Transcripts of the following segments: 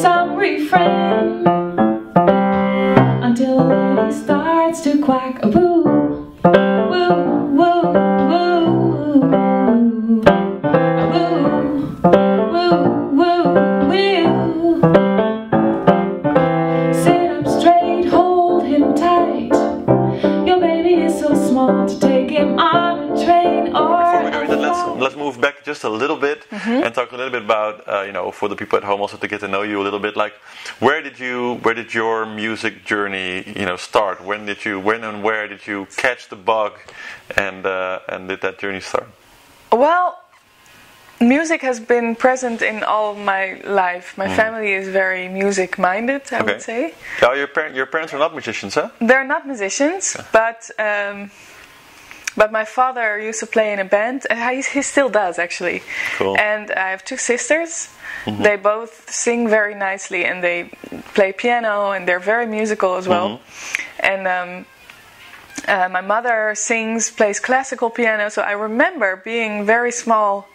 some refrain until the lady starts to quack a woo, woo, woo, woo, a woo, woo, woo, woo. Sit up straight, hold him tight. Your baby is so small to take him on a train or let's move back just a little bit and talk a little bit about for the people at home also to get to know you a little bit. Like, where did your music journey start? When and where did you catch the bug, and did that journey start? Well, music has been present in all my life. My family is very music minded, I would say. Now, your parents are not musicians, huh? They're not musicians, but my father used to play in a band. He still does, actually. Cool. And I have two sisters. They both sing very nicely, and they play piano, and they're very musical as well. And my mother plays classical piano. So I remember being very small,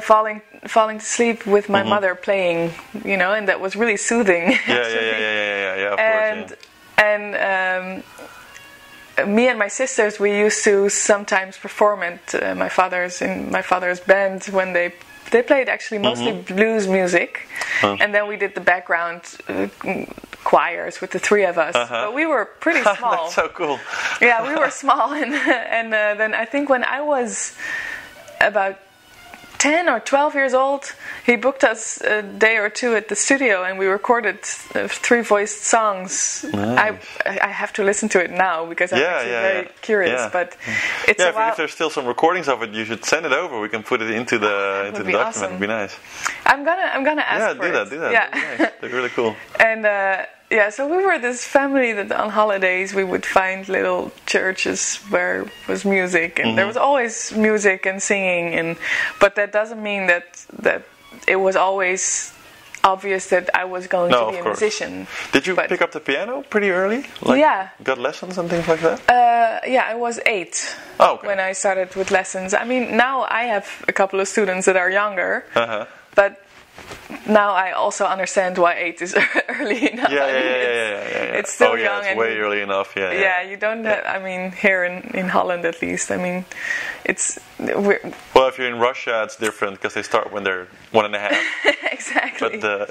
falling to sleep with my mother playing, and that was really soothing. Yeah. Of course, and me and my sisters, we used to sometimes perform at my father's band when they played actually mostly blues music, and then we did the background choirs with the three of us. But we were pretty small. That's so cool. Yeah, we were small, and then I think when I was about 10 or 12 years old, he booked us a day or two at the studio, and we recorded 3-voiced songs. Nice. I have to listen to it now because I'm actually very curious. Yeah. But it's if there's still some recordings of it, you should send it over. We can put it into the document. Awesome. It'd be nice. I'm gonna ask for it. Do that. Yeah, That'd be nice. They're really cool. And so we were this family that on holidays we would find little churches where was music, and there was always music and singing, but that doesn't mean that it was always obvious that I was going to be a musician. Did you pick up the piano pretty early? Got lessons and things like that? I was 8 when I started with lessons. I mean, now I have a couple of students that are younger, but now I also understand why 8 is early enough. It's still young. It's way early enough. Yeah, you don't. I mean, here in Holland at least. I mean, well, if you're in Russia, it's different because they start when they're 1.5. Exactly. But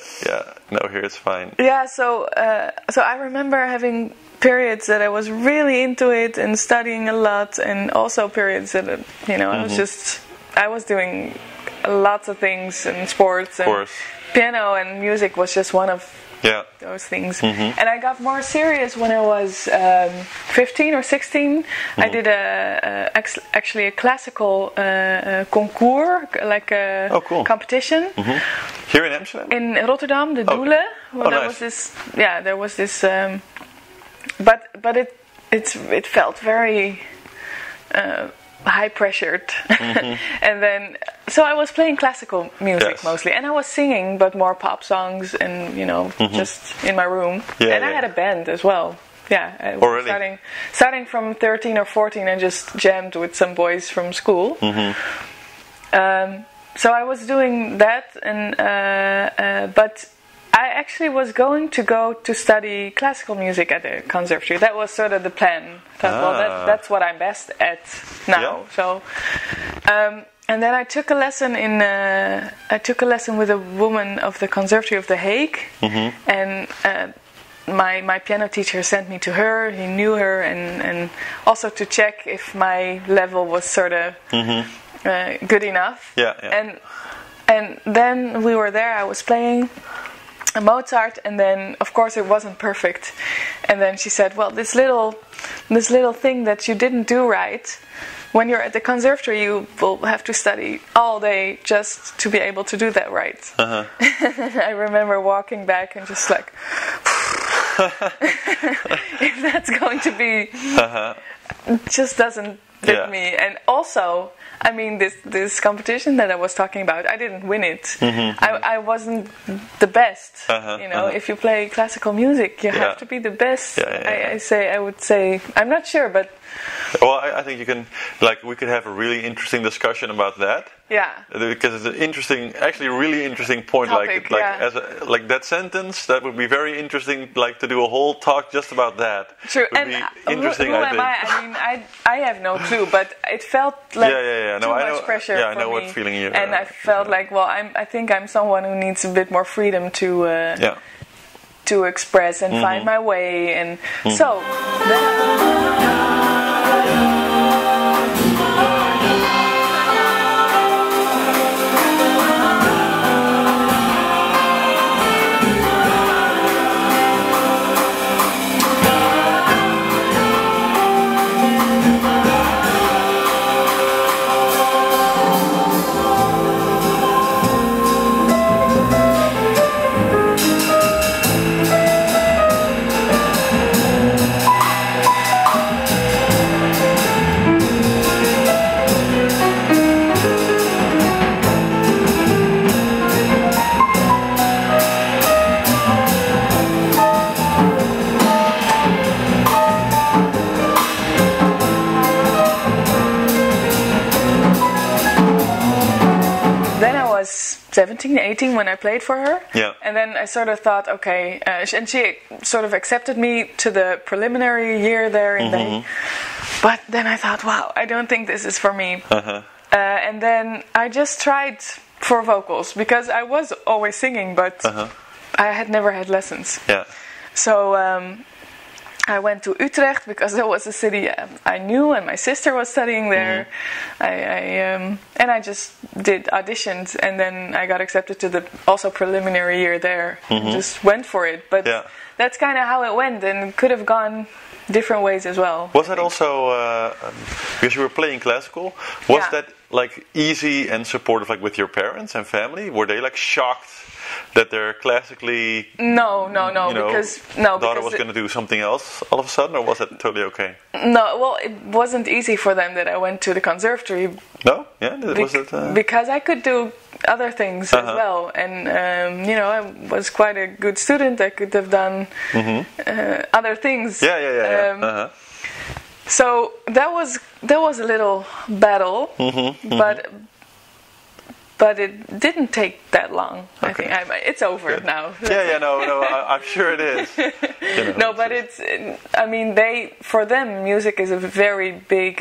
here it's fine. Yeah. So I remember having periods that I was really into it and studying a lot, and also periods that I was doing lots of things in sports, and piano and music was just one of those things. And I got more serious when I was 15 or 16. I did actually a classical concours, like a competition. Here in Amsterdam? In Rotterdam, the Doelen. Well, there was this. But it felt very high pressured. And then so I was playing classical music mostly, and I was singing, but more pop songs, and just in my room. I had a band as well. I was starting from 13 or 14, and just jammed with some boys from school. So I was doing that, and but I actually was going to study classical music at the conservatory. That was sort of the plan. I thought, that's what I'm best at now. So, and then I took a lesson with a woman of the Conservatory of The Hague, and my piano teacher sent me to her. He knew her, and also to check if my level was sort of good enough. And then we were there. I was playing Mozart, and then of course it wasn't perfect. And then she said, "Well, this little thing that you didn't do right. When you're at the conservatory, you will have to study all day just to be able to do that right." I remember walking back and just like, if that's going to be, it just doesn't fit me. And also, I mean, this competition that I was talking about, I didn't win it. I wasn't the best. If you play classical music, you have to be the best. I would say, I'm not sure, but. Well, I think you can, we could have a really interesting discussion about that. Yeah. Because it's an interesting, actually really interesting point. Topic, like that sentence, that would be very interesting. Like to do a whole talk just about that. True. Would And be interesting. who am I? I mean, I have no clue, but it felt like too much pressure Yeah, I for know me. what feeling you. And I felt like, well, I think I'm someone who needs a bit more freedom to. To express and find my way, and so then I was 17, 18 when I played for her. Yeah. And then I sort of thought, okay, and she sort of accepted me to the preliminary year there in May. But then I thought, wow, I don't think this is for me. And then I just tried for vocals because I was always singing, but I had never had lessons. Yeah. So I went to Utrecht because that was a city I knew, and my sister was studying there. And I just did auditions, and then I got accepted to the also preliminary year there. And just went for it. But that's kind of how it went, and it could have gone different ways as well. Was that also because you were playing classical? Was that like easy and supportive, like with your parents and family? Were they like shocked that they're classically because daughter was going to do something else all of a sudden, or was that totally okay? No, well, it wasn't easy for them that I went to the conservatory. No, was it because I could do other things as well, and I was quite a good student. I could have done other things. So that was a little battle, but it didn't take that long. Okay. I think it's over now. I'm sure it is. But it's. I mean, for them, music is a very big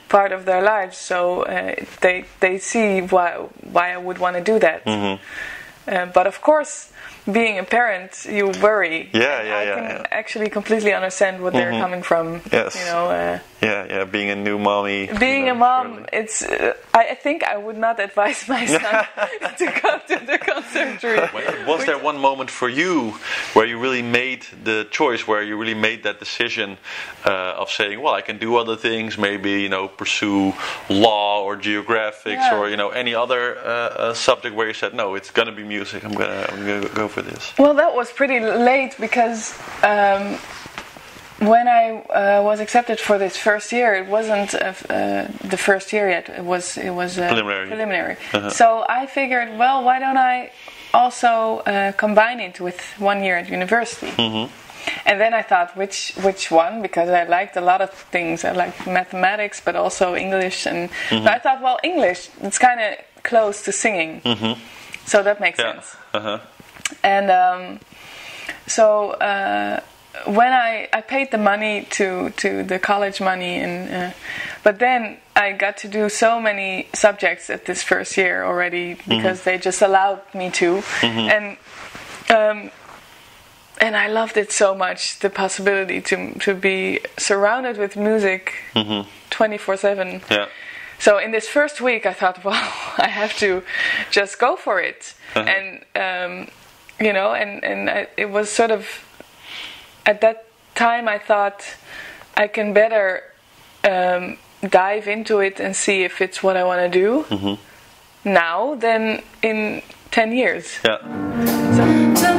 part of their lives. So they see why I would want to do that. But of course, being a parent, you worry. I can actually completely understand what they're coming from. Yes. Being a new mommy. Being a mom, it's. I think I would not advise my son to come to the conservatory. Was there one moment for you where you really made the choice, where you really made that decision of saying, well, I can do other things, maybe pursue law or geographics or any other subject, where you said, no, it's gonna be music. I'm gonna go for this. Well, that was pretty late because. When I was accepted for this first year, it wasn't the first year yet. It was preliminary. So I figured, well, why don't I also combine it with 1 year at university? And then I thought, which one? Because I liked a lot of things. I liked mathematics, but also English. And so I thought, well, English, it's kind of close to singing. So that makes sense. And so... when I paid the money to the college money, and but then I got to do so many subjects at this first year already because they just allowed me to, and I loved it so much, the possibility to be surrounded with music 24/7. So in this first week I thought, well, I have to just go for it, and it was sort of. At that time, I thought I can better dive into it and see if it's what I want to do now than in 10 years. To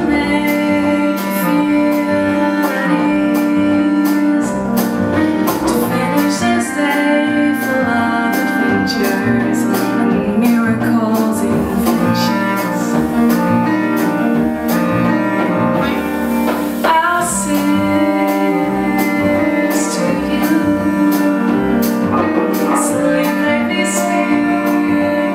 make you feel at ease, to finish this day full of adventures and miracles in friendships. I'll sing this to you, so you make me speak.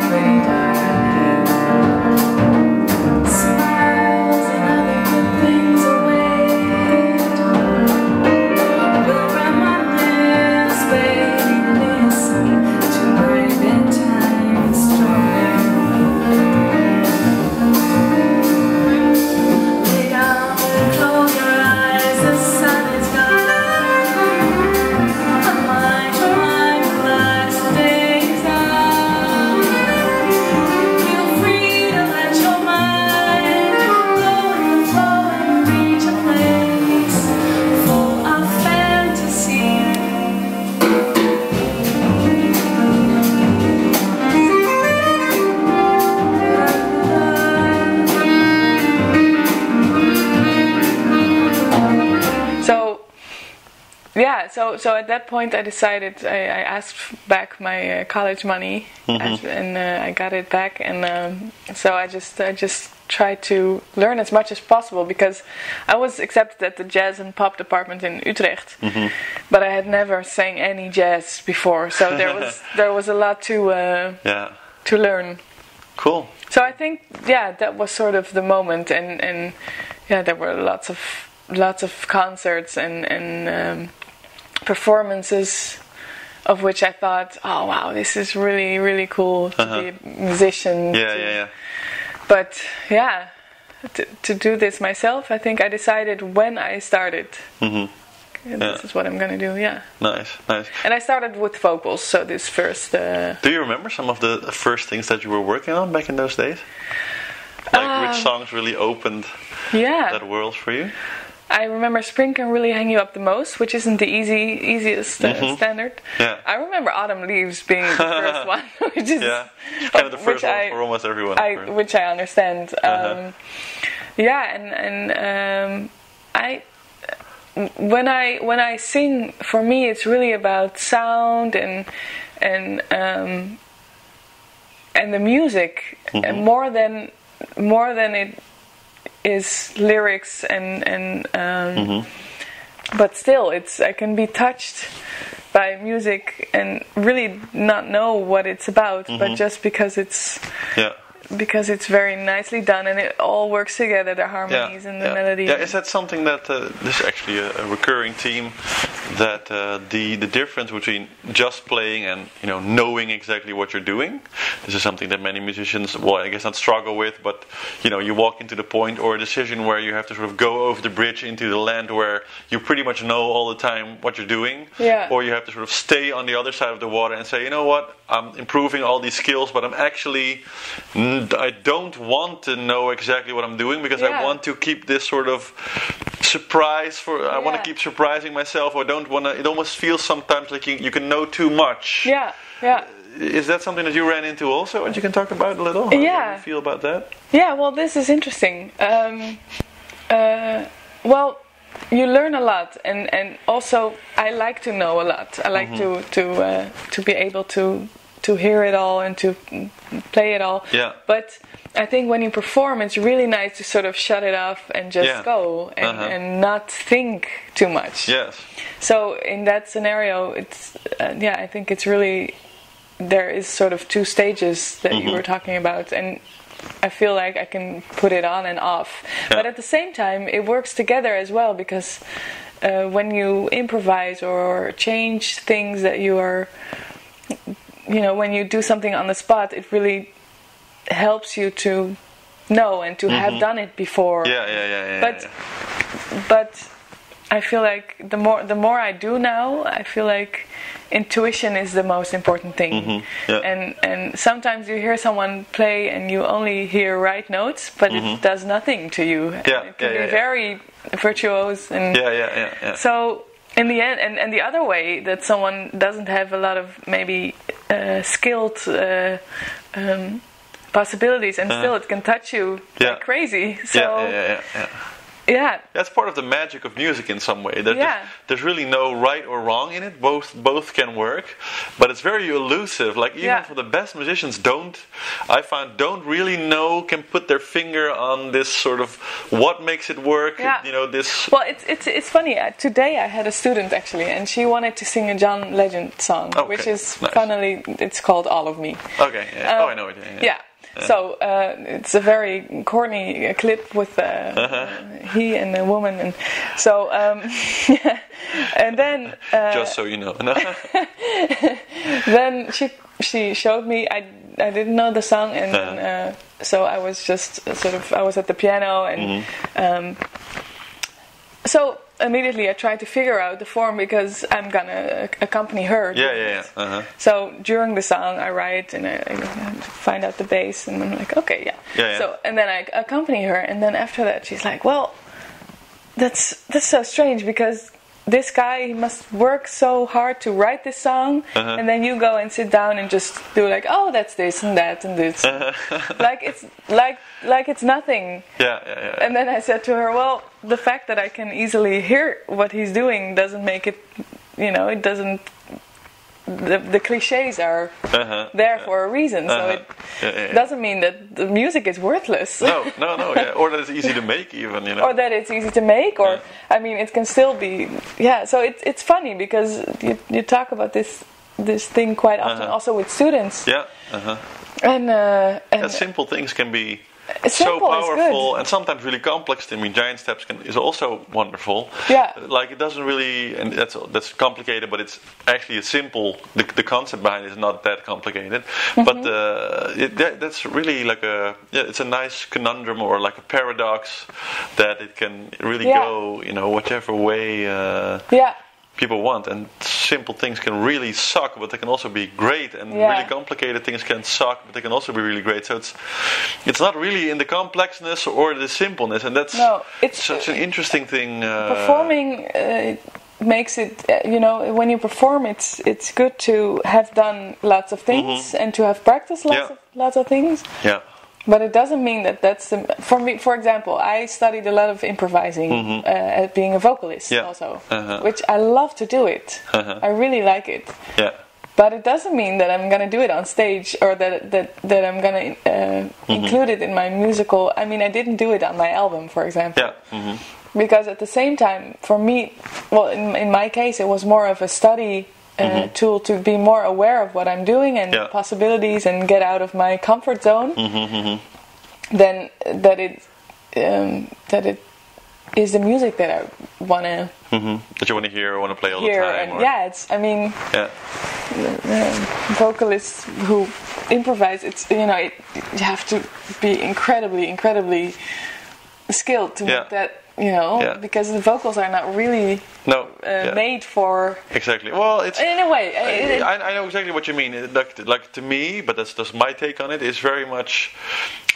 yeah, so at that point I decided, I asked back my college money, and I got it back, and so I just tried to learn as much as possible, because I was accepted at the jazz and pop department in Utrecht, but I had never sang any jazz before, so there was a lot to learn. Cool. So I think, yeah, that was sort of the moment, and yeah, there were lots of concerts and performances, of which I thought, oh wow, this is really, really cool to be a musician. Yeah. But yeah, to do this myself, I think I decided when I started. This is what I'm gonna do. Yeah. Nice. And I started with vocals. So this first. Do you remember some of the first things that you were working on back in those days? Like which songs really opened that world for you? I remember Spring Can Really Hang You Up the Most, which isn't the easiest standard. Yeah. I remember Autumn Leaves being the first one, which is it's kind of the first one for almost everyone. Which I understand. And when I sing, for me it's really about sound and the music, and more than it is lyrics and but still I can be touched by music and really not know what it's about, but just because it's very nicely done and it all works together, the harmonies and the melody. Yeah, is that something that this is actually a recurring theme, that the difference between just playing and knowing exactly what you're doing? This is something that many musicians, well, I guess not struggle with, but you walk into the point or a decision where you have to sort of go over the bridge into the land where you pretty much know all the time what you're doing, or you have to sort of stay on the other side of the water and say, you know what, I'm improving all these skills, but I don't want to know exactly what I'm doing, because I want to keep this sort of surprise I want to keep surprising myself, or don't want to. It almost feels sometimes like you can know too much. Yeah. Is that something that you ran into also, and you can talk about a little? How do you feel about that? Yeah, well, this is interesting. Well, you learn a lot, and also I like to know a lot. I like to be able to hear it all and to play it all. Yeah. But I think when you perform, it's really nice to sort of shut it off and just go and not think too much. Yes. So in that scenario, it's I think it's really, there is sort of two stages that you were talking about, and I feel like I can put it on and off. Yeah. But at the same time, it works together as well, because when you improvise or change things that you are, when you do something on the spot, it really helps you to know and to have done it before. But I feel like the more I do now, I feel like intuition is the most important thing. And sometimes you hear someone play and you only hear right notes, but it does nothing to you. It can be very virtuose and so in the end, and the other way, that someone doesn't have a lot of maybe skilled possibilities, and still it can touch you like crazy. So that's part of the magic of music in some way. There's really no right or wrong in it. Both can work, but it's very elusive. Like even for the best musicians, don't really know, can put their finger on this sort of what makes it work. This. Well, it's funny. Today I had a student actually, and she wanted to sing a John Legend song, which is funnily, it's called All of Me. Okay. I know it. Yeah. So it's a very corny clip with he and a woman, and so and then just so you know. Then she showed me. I didn't know the song, and then, so I was just I was at the piano, and so immediately I tried to figure out the form, because I'm gonna accompany her. So during the song I write and I find out the bass, and I'm like, okay, So and then I accompany her, and then after that she's like, well, that's so strange, because this guy, he must work so hard to write this song, and then you go and sit down and just do like, oh, that's this and that and this, like it's nothing. And then I said to her, well, the fact that I can easily hear what he's doing doesn't make it it doesn't. The cliches are there for a reason, so it doesn't mean that the music is worthless. No, yeah. Or that it's easy to make, even, or that it's easy to make, or I mean, it can still be, So it's funny because you talk about this thing quite often, also with students. Yeah. And simple things can be so powerful and sometimes really complex. I mean, giant steps is also wonderful. Yeah. Like, it doesn't really, and that's complicated, but it's actually a simple. The concept behind it is not that complicated, but that's really like it's a nice conundrum or like a paradox that it can really go, whichever way. People want, and simple things can really suck, but they can also be great, and really complicated things can suck, but they can also be really great. So it's not really in the complexness or the simpleness, and that's it's such an interesting thing. Performing makes it, when you perform, it's good to have done lots of things and to have practiced lots of things. Yeah. But it doesn't mean that's for me. For example, I studied a lot of improvising as being a vocalist also, which I love to do it. I really like it. Yeah. But it doesn't mean that I'm going to do it on stage or that I'm going to include it in my musical. I mean, I didn't do it on my album, for example. Yeah. Because at the same time, for me, well, in my case, it was more of a study tool to be more aware of what I'm doing and possibilities and get out of my comfort zone. Than that it is the music that I want to that you want to hear or want to play all the time. And vocalists who improvise, it's you have to be incredibly skilled to make that. Because the vocals are not really made for. Exactly. Well, it's in a way. I know exactly what you mean. Like to me, but that's my take on it. Is very much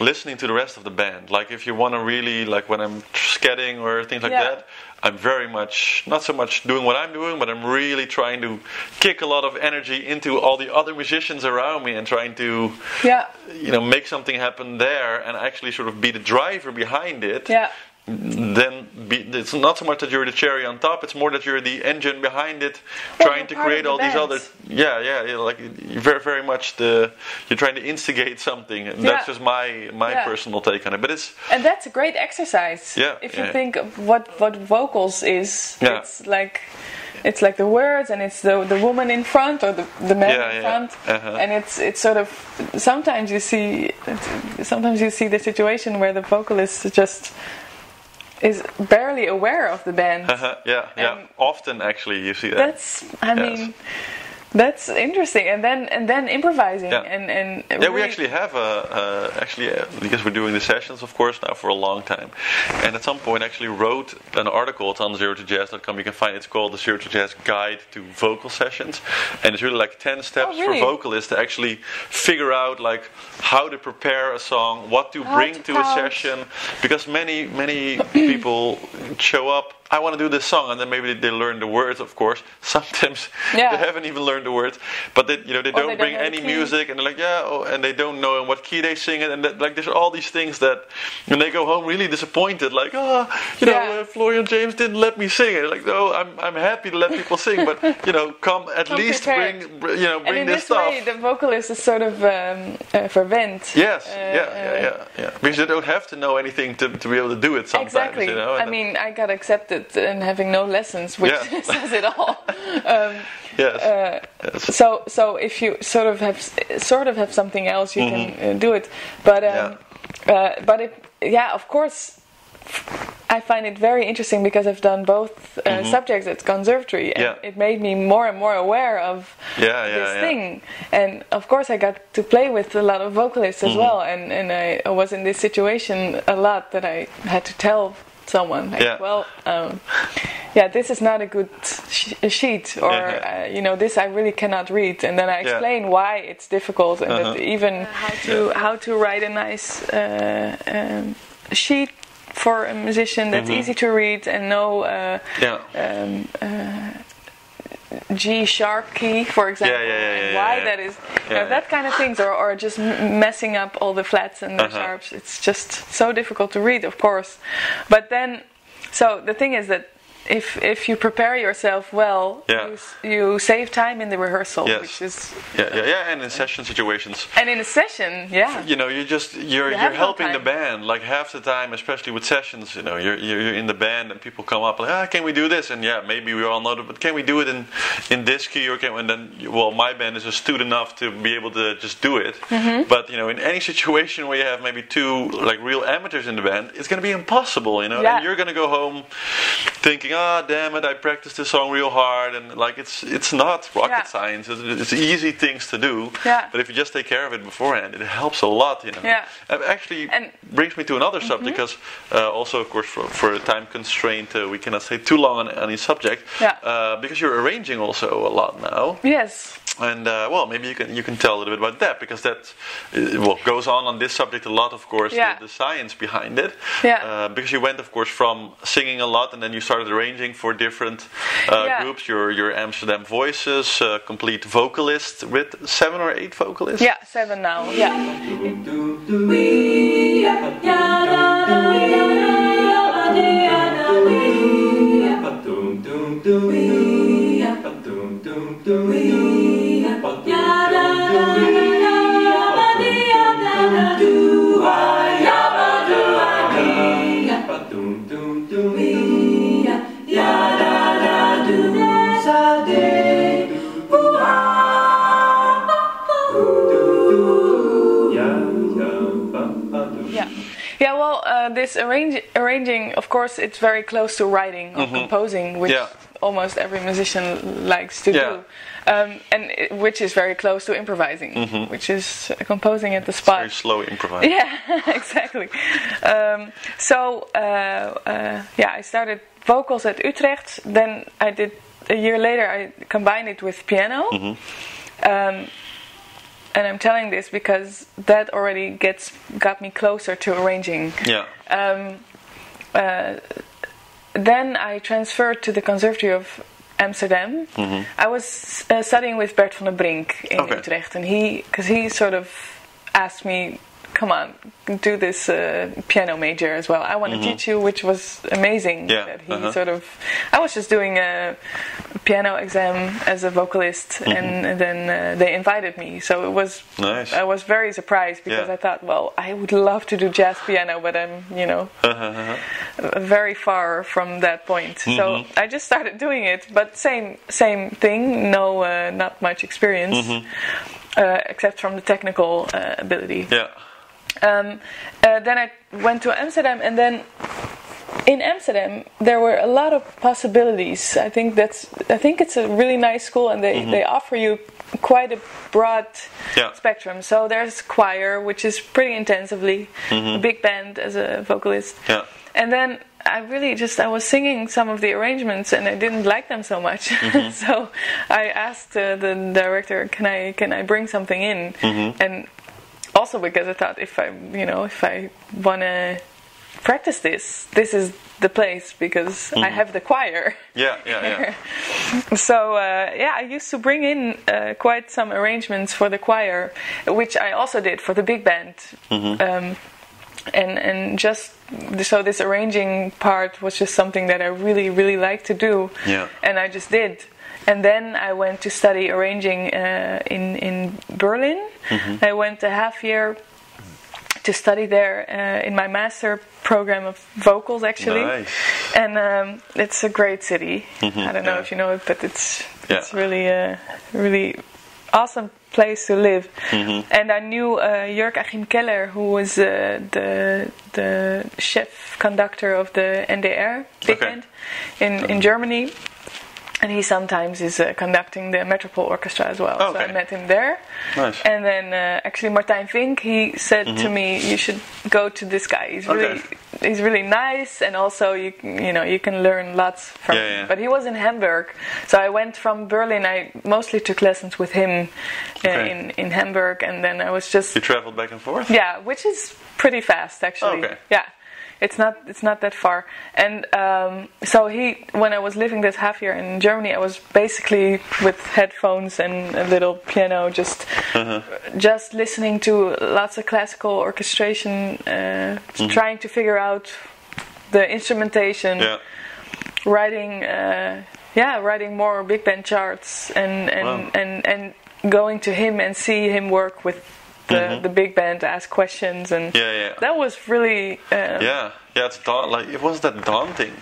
listening to the rest of the band. Like if you want to really, like when I'm scatting or things like that, I'm very much not so much doing what I'm doing, but I'm really trying to kick a lot of energy into all the other musicians around me and trying to, make something happen there and actually sort of be the driver behind it. Yeah. Then it's not so much that you're the cherry on top, it's more that you're the engine behind it, trying to create all these other like very very much you're trying to instigate something, and that's just my personal take on it. But and that's a great exercise. If you think of what vocals is, it's like the words, and it's the woman in front or the man in front, and it's sort of sometimes you see the situation where the vocalist is barely aware of the band. Often, actually, you see that. That's interesting, and then improvising and really we actually have because we're doing the sessions, of course, now for a long time, and at some point actually wrote an article. It's on zerotojazz.com. You can find it's called the Zero to Jazz Guide to Vocal Sessions, and it's really like 10 steps for vocalists to actually figure out like how to prepare a song, what to bring to a session, because many people show up. I want to do this song, and then maybe they learn the words. Of course, sometimes they haven't even learned the words, but they don't bring any music, and they're like, and they don't know in what key they sing it, and there's all these things that when they go home really disappointed, like, Florian-James didn't let me sing it. Like, no, I'm happy to let people sing, but come least prepared. bring and in this stuff. Way, the vocalist is sort of fervent. Yes, because they don't have to know anything to be able to do it sometimes. Exactly. I mean, I got accepted and having no lessons, which says it all. So if you sort of have something else, you can do it. But of course, I find it very interesting because I've done both subjects at Conservatory, and it made me more and more aware of this thing. And of course, I got to play with a lot of vocalists as well, and I was in this situation a lot that I had to tell someone this is not a good sheet, or this I really cannot read, and then I explain why it's difficult, and that even how to write a nice sheet for a musician that's easy to read and know G sharp key, for example, and why that is, that kind of things, or just messing up all the flats and the sharps. It's just so difficult to read, of course. But then, so the thing is that if you prepare yourself well, you save time in the rehearsal, which is and in session situations. And in a session, you know, you're helping the band. Like half the time, especially with sessions, you know, you're in the band and people come up like, can we do this? And maybe we all know that, but can we do it in this key or and then my band is astute enough to be able to just do it. But you know, in any situation where you have maybe two like real amateurs in the band, it's going to be impossible, you know. And you're going to go home thinking, damn it, I practiced this song real hard, and like it's not rocket science. It's easy things to do. But if you just take care of it beforehand, it helps a lot, you know. It actually brings me to another subject, because also, of course, for a time constraint, we cannot stay too long on any subject. Because you're arranging also a lot now. Yes. And maybe you can tell a little bit about that, because that goes on this subject a lot, of course, the science behind it. Because you went, of course, from singing a lot, and then you started arranging for different groups. Your Amsterdam Voices, complete vocalist with 7 or 8 vocalists. Yeah, 7 now. This arranging, of course, it's very close to writing or composing, which almost every musician likes to do, which is very close to improvising, which is composing at the spot. It's very slow improvising. Yeah, exactly. I started vocals at Utrecht. Then I did a year later. I combined it with piano. And I'm telling this because that already got me closer to arranging. Then I transferred to the Conservatory of Amsterdam. I was studying with Bert van Brink in Utrecht, and he sort of asked me, come on, do this piano major as well. I want to teach you, which was amazing. That he I was just doing a piano exam as a vocalist, and then they invited me. So it was nice. I was very surprised, because I thought, well, I would love to do jazz piano, but I'm, very far from that point. So I just started doing it, but same thing. No, not much experience, except from the technical ability. Then I went to Amsterdam, and then in Amsterdam there were a lot of possibilities. I think it's a really nice school, and they offer you quite a broad spectrum. So there's choir, which is pretty intensively, a big band as a vocalist, and then I was singing some of the arrangements, and I didn't like them so much. So I asked the director, can I bring something in? And also because I thought, if I want to practice this is the place, because I have the choir. So I used to bring in quite some arrangements for the choir, which I also did for the big band. And just so this arranging part was just something that I really, really liked to do, and I just did. And then I went to study arranging in Berlin. I went a half year to study there in my master program of vocals, actually. Nice. And it's a great city. I don't know if you know it, but it's really really awesome place to live. And I knew Jörg Achim Keller, who was the chef conductor of the NDR big band in Germany. And he sometimes is conducting the Metropole Orchestra as well. So I met him there. Nice. And then actually Martijn Vink, he said to me, you should go to this guy. He's really nice, and also you can learn lots from him. But he was in Hamburg, so I went from Berlin. I mostly took lessons with him in Hamburg, and then I was just... You traveled back and forth? Yeah, which is pretty fast, actually. Yeah. It's not that far. And so when I was living this half year in Germany, I was basically with headphones and a little piano, just listening to lots of classical orchestration, trying to figure out the instrumentation. writing more big band charts and going to him and see him work with the big band to ask questions, and that was really it's it wasn't that daunting.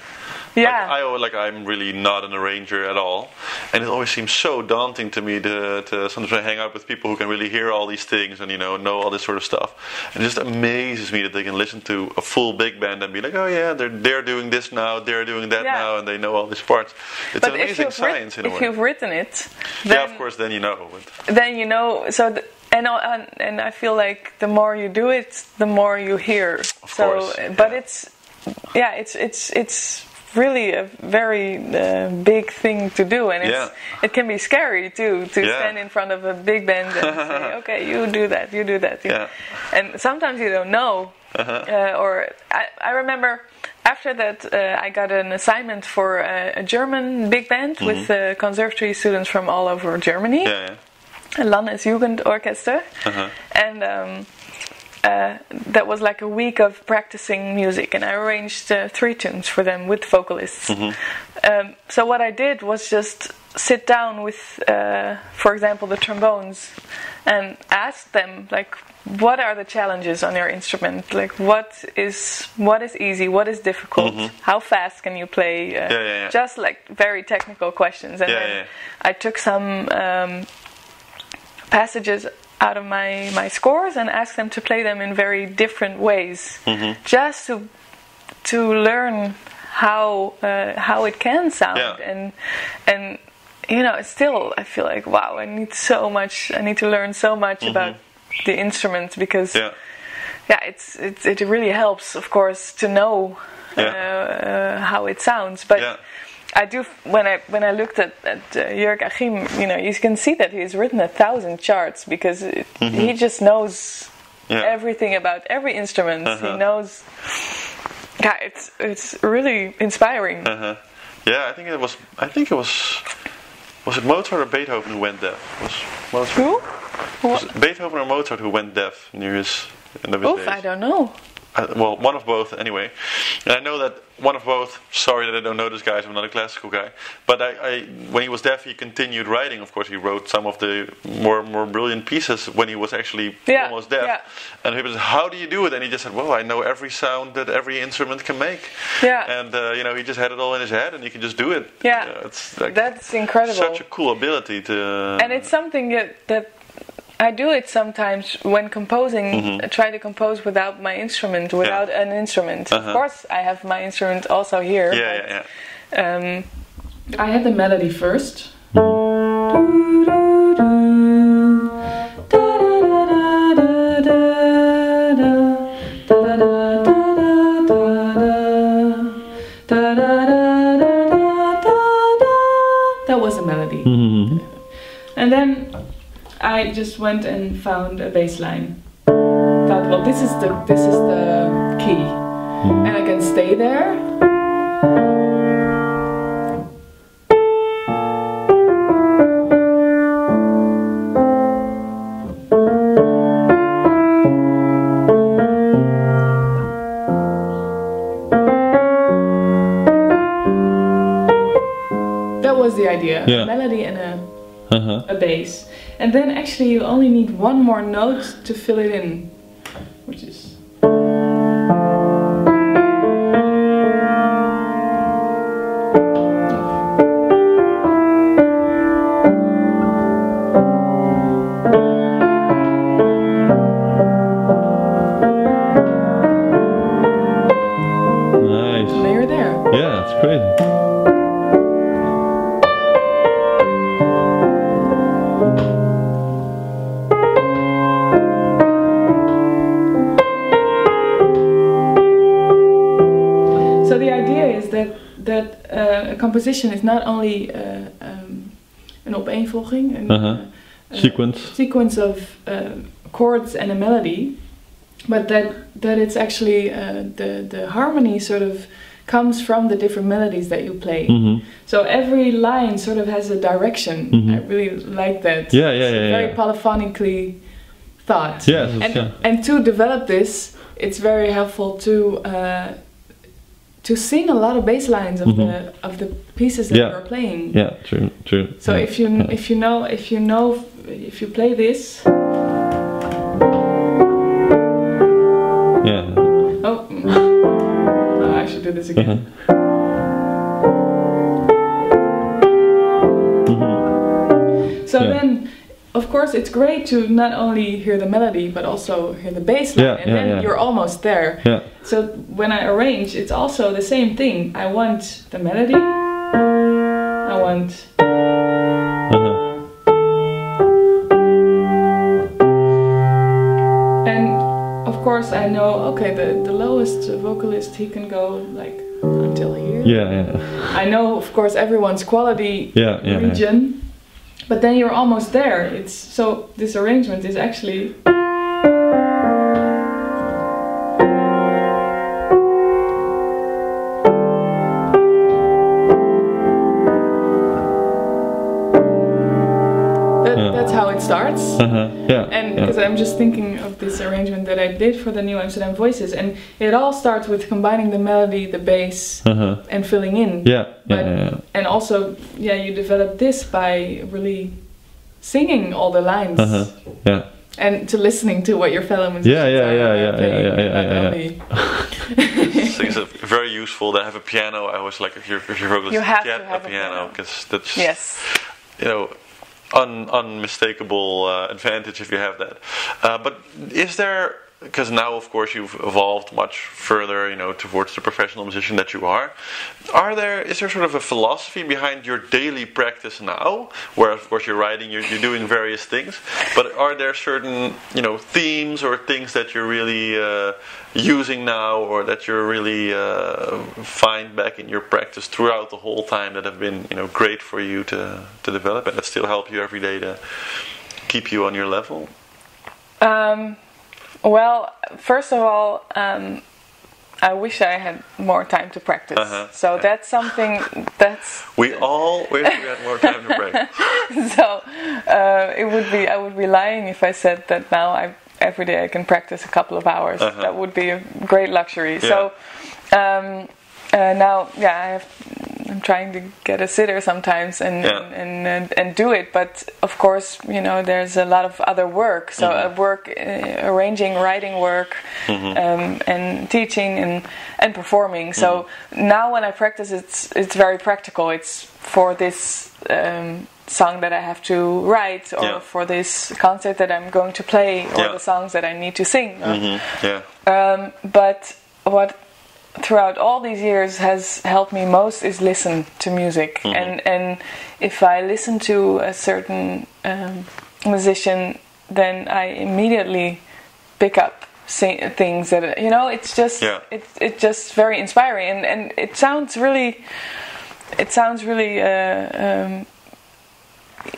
I'm really not an arranger at all, and it always seems so daunting to me to sometimes hang out with people who can really hear all these things and know all this sort of stuff. And it just amazes me that they can listen to a full big band and be like, oh yeah, they're doing this now, they're doing that now, and they know all these parts. It's an amazing science in a way. If you've written it, then, of course, then you know. Then you know. So. And I feel like the more you do it, the more you hear. Of course. But it's really a very big thing to do, and it can be scary too to stand in front of a big band and say, okay, you do that. And sometimes you don't know. Or I remember after that I got an assignment for a German big band with conservatory students from all over Germany. Landesjugendorchester, and that was like a week of practicing music, and I arranged 3 tunes for them with vocalists. So what I did was just sit down with, for example, the trombones, and ask them, like, what are the challenges on your instrument? Like, what is easy? What is difficult? How fast can you play? Just like very technical questions, and then I took some passages out of my scores and ask them to play them in very different ways, just to learn how it can sound, and still I feel like, wow, I need to learn so much about the instrument, because it really helps, of course, to know how it sounds, but I do. When I looked at Jörg Achim, you can see that he's written 1,000 charts, because he just knows everything about every instrument. He knows. Yeah, it's really inspiring. Yeah, I think it was. Was it Mozart or Beethoven who went deaf? Was Mozart? Who? Was it Beethoven or Mozart who went deaf near his end of his days? I don't know. Well, one of both anyway. And I know that one of both, sorry that I don't know this guy, so I'm not a classical guy, but I when he was deaf, he continued writing. Of course, he wrote some of the more brilliant pieces when he was actually almost deaf. And people said, how do you do it? And he just said, well, I know every sound that every instrument can make. And he just had it all in his head, and he can just do it. It's like, that's incredible. Such a cool ability to... And it's something that I do it sometimes when composing. I try to compose without my instrument, without an instrument. Of course, I have my instrument also here. I had the melody first. That was a melody. And then I just went and found a bass line. Thought, well, this is the key, and I can stay there. That was the idea. A melody and a bass. And then actually you only need one more note to fill it in, which is... Nice. And then you're there. Yeah, that's crazy. A composition is not only an opeenvolging, sequence of chords and a melody, but that it's actually the harmony sort of comes from the different melodies that you play. So every line sort of has a direction. I really like that. Very polyphonically thought. And to develop this, it's very helpful to sing a lot of bass lines of the pieces that you're playing. Yeah, true. So if you play this. Yeah. Oh, I should do this again. So then, of course, it's great to not only hear the melody but also hear the bass line, and then you're almost there. Yeah. So when I arrange, it's also the same thing. I want the melody. I want. And of course, I know. Okay, the lowest vocalist, he can go like until here. Yeah. I know, of course, everyone's quality region. Yeah. But then you're almost there. It's so this arrangement is actually that's how it starts. And because I'm just thinking of this arrangement that I did for the New Amsterdam Voices, and it all starts with combining the melody, the bass, and filling in. And also, you develop this by really singing all the lines. And to listening to what your fellow musicians are playing. So it's very useful to have a piano. I always like if you're vocalist, you have get to have a piano because that's unmistakable advantage if you have that. But is there, because now of course you've evolved much further, towards the professional musician that you are. Is there sort of a philosophy behind your daily practice now, where of course you're writing, you're doing various things, but are there certain, themes or things that you're really using now, or that you're really find back in your practice throughout the whole time that have been, great for you to develop and that still help you every day to keep you on your level? Well, first of all, I wish I had more time to practice. That's something that's... We all wish we had more time to practice. So I would be lying if I said that now every day I can practice a couple of hours. That would be a great luxury. So now, I'm trying to get a sitter sometimes and do it, but of course, there's a lot of other work. So arranging, writing work, and teaching and performing. So now when I practice, it's very practical. It's for this song that I have to write, or for this concert that I'm going to play, or the songs that I need to sing. But what throughout all these years has helped me most is listen to music, and if I listen to a certain musician, then I immediately pick up things that it's just it's just very inspiring, and it sounds really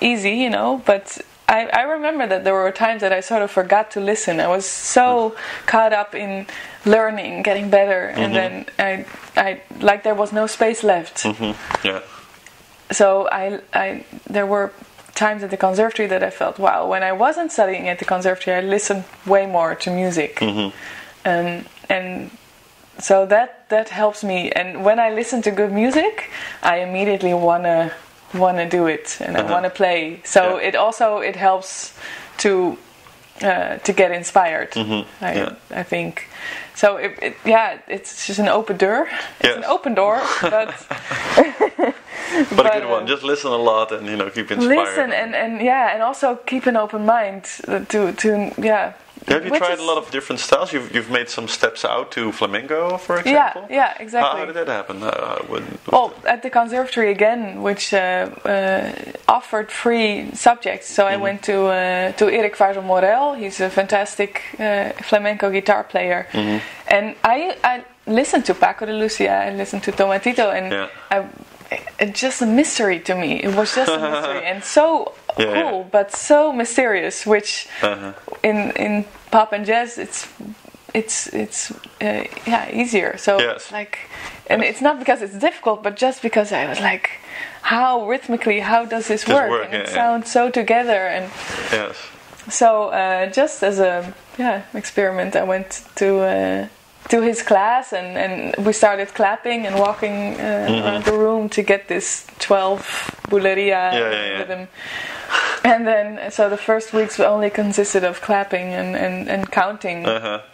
easy, but I remember that there were times that I sort of forgot to listen. I was so caught up in learning, getting better, and then I like there was no space left. So there were times at the conservatory that I felt, wow, when I wasn't studying at the conservatory, I listened way more to music, and so that helps me. And when I listen to good music, I immediately wanna do it, and I want to play. So it helps to get inspired. I think so. It's just an open door. It's an open door, but but a good one. Just listen a lot and keep inspired. Listen and also keep an open mind to Have you tried a lot of different styles? You've made some steps out to flamenco, for example? Yeah, exactly. How did that happen? Well, at the conservatory again, which offered free subjects. So I went to Erik Morel. He's a fantastic flamenco guitar player. And I listened to Paco de Lucia, I listened to Tomatito, and it's just a mystery to me. It was just a mystery, and so cool, but so mysterious. Which in pop and jazz, it's easier. So and it's not because it's difficult, but just because I was like, how does this work? And it sounds so together, and so just as a experiment, I went to to his class, and we started clapping and walking around the room to get this 12 buleria rhythm. And then, so the first weeks only consisted of clapping and counting.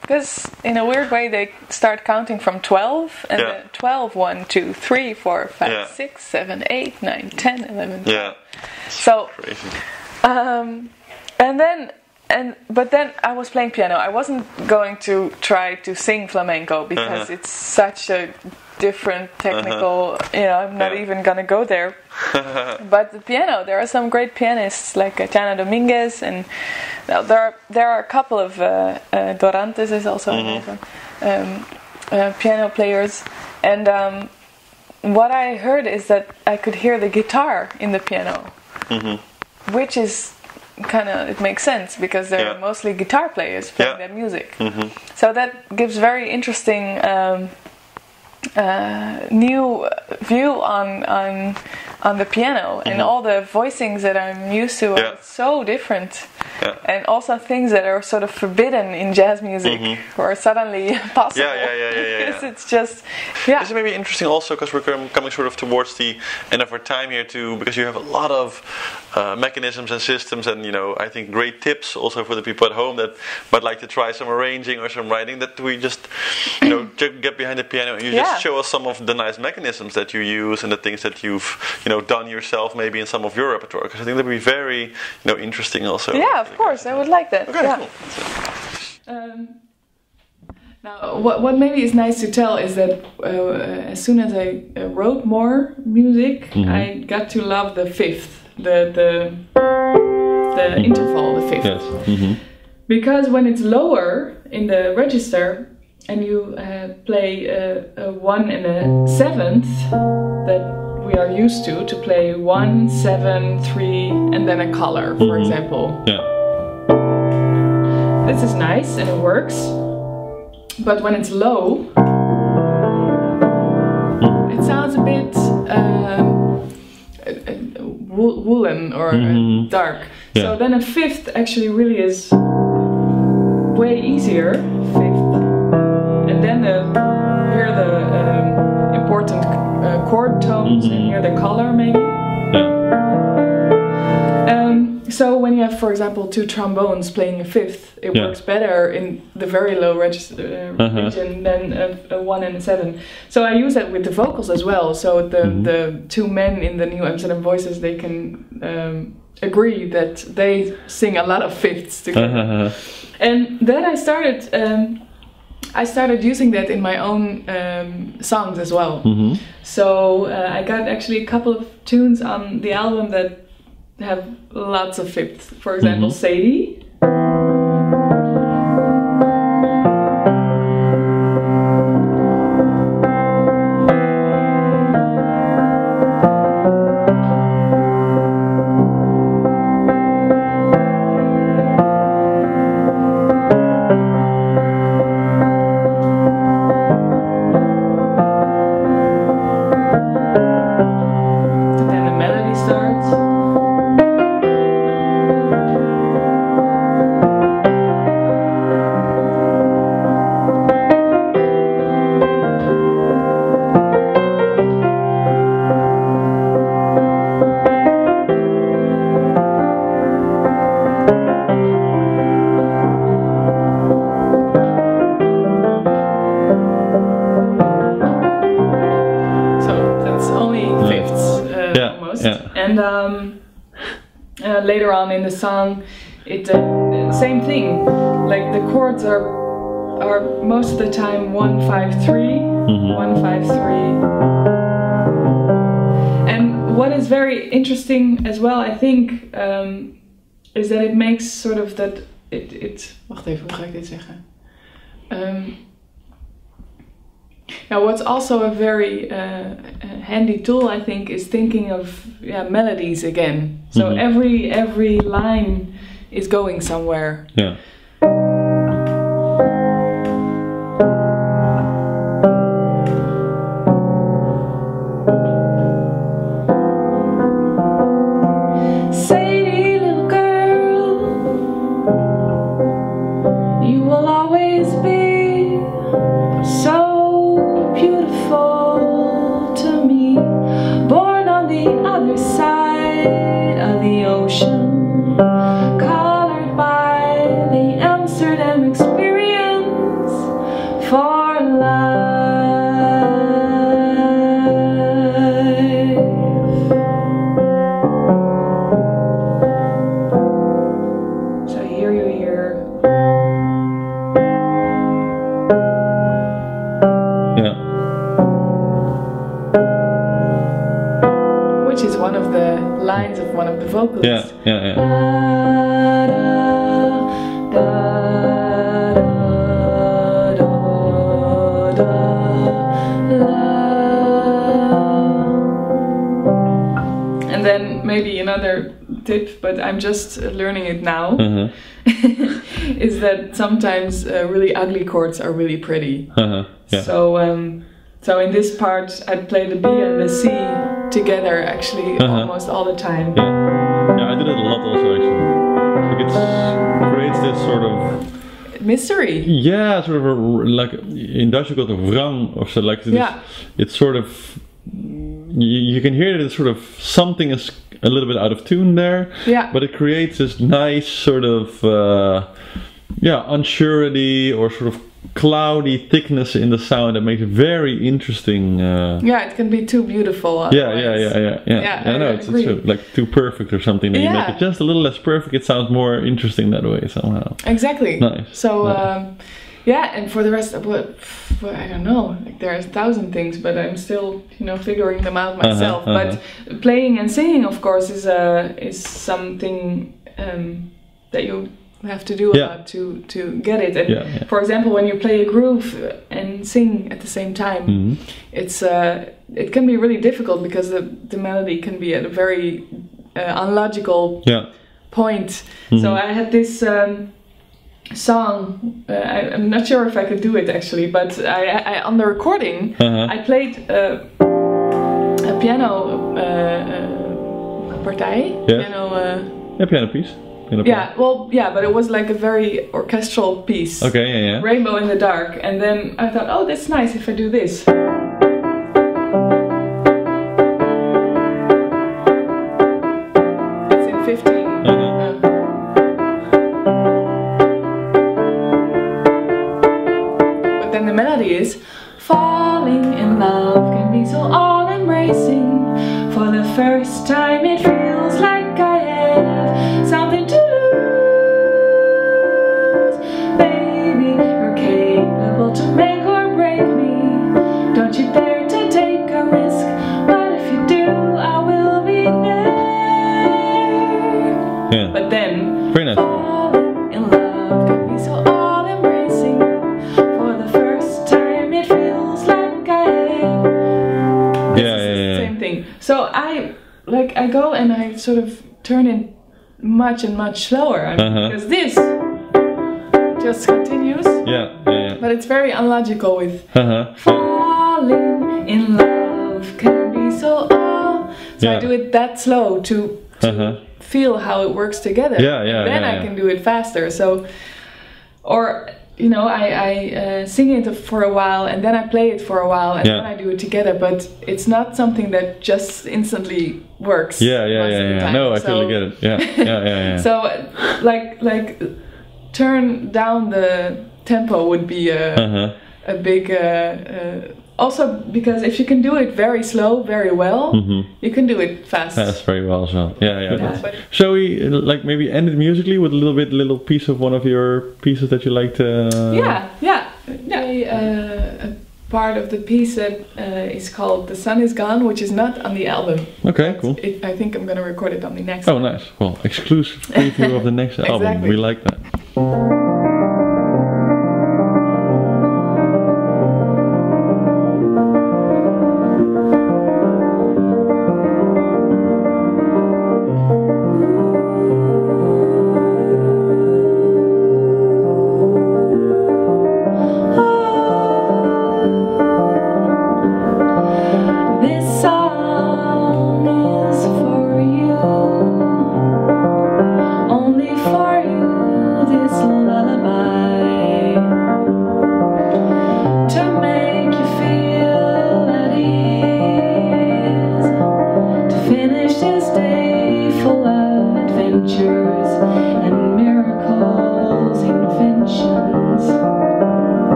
Because in a weird way, they start counting from 12, and then 12, 1, 2, 3, 4, 5, 6, 7, 8, 9, 10, 11, 12. Yeah. So, but then I was playing piano. I wasn't going to try to sing flamenco because it's such a different technical, I'm not even gonna go there. But the piano, there are some great pianists like Chana Dominguez, and there are a couple of Dorantes is also piano players. And what I heard is that I could hear the guitar in the piano, which is it makes sense because they're mostly guitar players playing their music. So that gives very interesting new view on the piano, and all the voicings that I'm used to are so different, and also things that are sort of forbidden in jazz music are suddenly possible. Because it's just It's maybe interesting also because we're coming sort of towards the end of our time here too, because you have a lot of mechanisms and systems, and I think great tips also for the people at home that might like to try some arranging or some writing, that we just get behind the piano and you just show us some of the nice mechanisms that you use and the things that you've done yourself maybe in some of your repertoire, because I think that would be very interesting also. Yeah, of course, I would like that. Okay, cool. Now, what maybe is nice to tell is that as soon as I wrote more music, I got to love the fifth, the interval, the fifth. Yes. Because when it's lower in the register and you play a 1 and a 7th, that we are used to play 1, 7, 3, and then a color, for example. Yeah. This is nice and it works, but when it's low, it sounds a bit woolen or dark. Yeah. So then a fifth actually really is way easier, fifth, and then here the important chord tones and here the color maybe. So when you have, for example, 2 trombones playing a fifth, it works better in the very low register region than a 1 and a 7. So I use that with the vocals as well. So the 2 men in the New Amsterdam Voices, they can agree that they sing a lot of fifths together. And then I started using that in my own songs as well. So I got actually a couple of tunes on the album that have lots of fifths. For example, Sadie. Later on in the song, same thing. Like the chords are most of the time 1, 5, 3, 1, 5, 3. And what is very interesting as well, I think, is that it makes sort of that it. Wacht even, hoe ga ik dit zeggen? Now, what's also a very handy tool, I think, is thinking of melodies again. So every line is going somewhere. Yeah. Sadie, little girl, you will always be other side of the ocean, colored by the Amsterdam experience for life. So here you hear. Which is one of the lines of one of the vocalists. And then maybe another tip, but I'm just learning it now, is that sometimes really ugly chords are really pretty. So in this part I play the B and the C together actually almost all the time. Yeah, I did it a lot also actually. Like it creates this sort of mystery. Yeah, sort of like in Dutch you call it a wrang or so, like it's sort of you can hear that it's sort of something is a little bit out of tune there. Yeah. But it creates this nice sort of unsurety or sort of cloudy thickness in the sound that makes it very interesting. It can be too beautiful. I know it's true. Like too perfect or something. And you make it just a little less perfect. It sounds more interesting that way somehow. Exactly. Nice. So and for the rest of I don't know. Like there are 1,000 things, but I'm still figuring them out myself. But playing and singing, of course, is something that you have to do a lot to get it. And for example, when you play a groove and sing at the same time, it's it can be really difficult because the melody can be at a very unlogical point. So I had this song. I'm not sure if I could do it actually, but I on the recording I played a piano partij, piano piece. But it was like a very orchestral piece. Okay, Rainbow in the Dark. And then I thought, oh, that's nice if I do this. It's in 15. But then the melody is falling in love can be so all-embracing. For the first time it feels like I have something to lose. Baby, you're capable to make or break me. Don't you dare to take a risk, but if you do, I will be there. But then, very nice. Falling in love can be so all-embracing. For the first time it feels like I have. Same thing. So I go and I sort of turn it much slower because this just continues. But it's very unlogical with falling in love can be so all. So I do it that slow to feel how it works together. Then I can do it faster. So, or I sing it for a while and then I play it for a while and then I do it together, but it's not something that just instantly works. No, I totally get it. So like turn down the tempo would be a big also because if you can do it very slow very well, you can do it fast. That's very well as well. Shall we like maybe end it musically with a little piece of one of your pieces that you like to a part of the piece that is called The Sun Is Gone, which is not on the album. Okay, cool. I think I'm gonna record it on the next album. Nice. Well, exclusive preview of the next album. We like that. Only for you this love.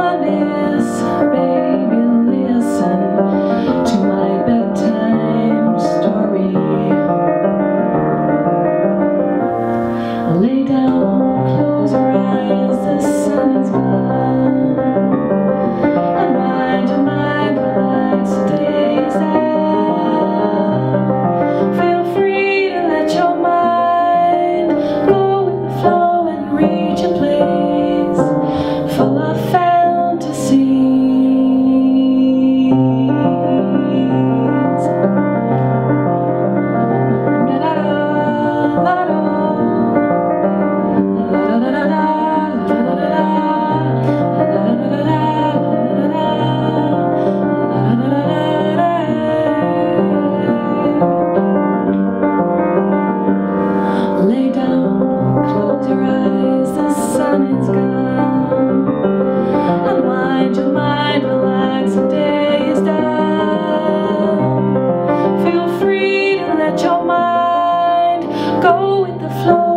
honest, baby, listen to my bedtime story. Lay down, close your eyes, the sun is gone. Unwind your mind, relax, the day is done. Feel free to let your mind go with the flow and reach a place full of fantasies. Lay down, close your eyes, the sun is gone. Unwind your mind, relax, the day is done. Feel free to let your mind go with the flow.